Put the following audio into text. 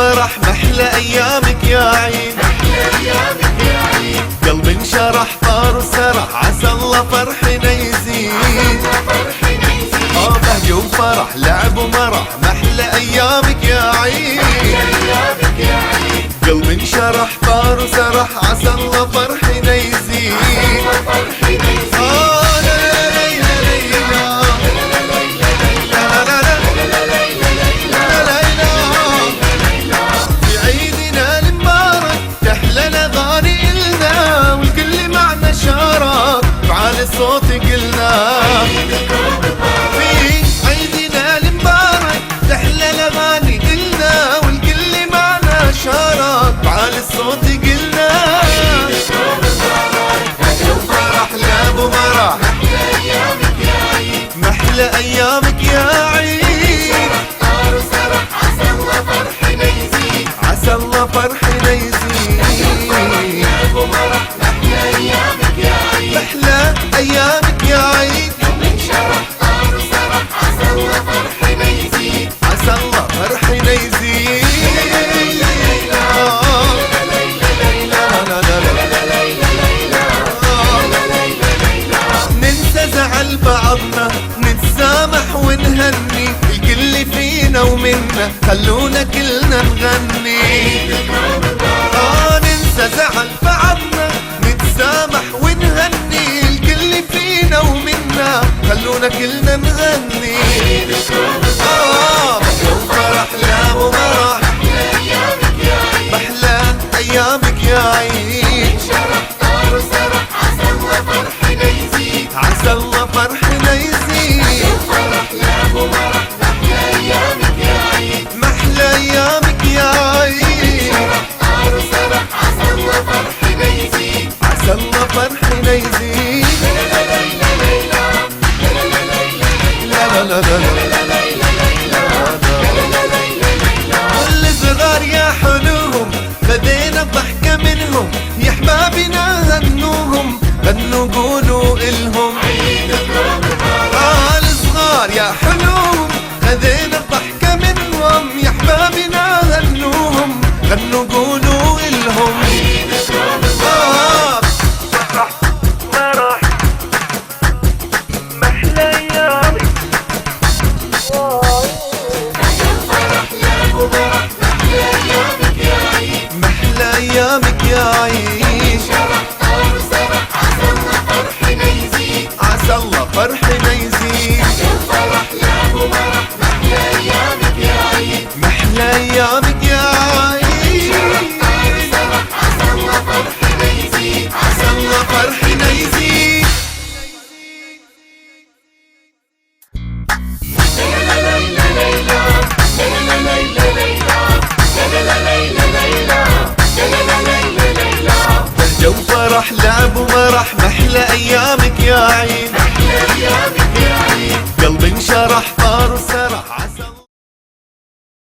ومرح محلى ايامك يا عيد، قلبي انشرح طار وسرح، عسى الله فرحنا يزيد. بهجة وفرح لعب ومرح محلى ايامك يا عيد، قلبي انشرح طار وسرح، عسى الله فرحنا يزيد. الصوت قلنا في عيدنا المبارك، تحلى الاغاني قلنا والكل معنا شارك، تعال الصوت قلنا فرح لعب ومرح محلى ايامك يا عيد، عسى الله فرحنا يزيد، عسى الله فرحنا يزيد. محلى ايامك يا عيد، انشرح طار وسرح، عسى الله فرحنا يزيد، عسى الله فرحنا يزيد. ننسى زعل بعضنا، نتسامح ونهني، الكل فينا ومنا خلونا كلنا نغني. ننسى زعل بعضنا، نتسامح ونهني، الكل فينا ومنا خلونا كلنا نغني. فرح لا ومرح محلى ايامك يا عيد، شرح طار وسرح، عسى الله فرحنا يزيد، عسى الله فرحنا يزيد. فرح لا ومرح محلى ايامك يا عيد، محلى ايامك يا عيد، شرح طار وسرح، عسى الله فرحنا يزيد، عسى الله فرحنا يزيد. كل صغار يا حلوهم بدينا الضحكة منهم، يا احبابنا غنوهم، غنوا قولوا الهم. الصغار يا حلوهم بدينا الضحكة منهم، يا احبابنا غنوهم، غنوا قولوا الهم. ايامك يا عيد، شرح طار وسرح، عسى الله فرحنا يزيد، عسى الله فرحنا يزيد. فرح لعب ومرح محلى ايامك يا عيد، محلى ايامك يا عيد، شرح طار وسرح، عسى الله فرحنا يزيد، عسى الله فرحنا يزيد. بهجة وفرح لعب ومرح محلى ايامك يا عيد،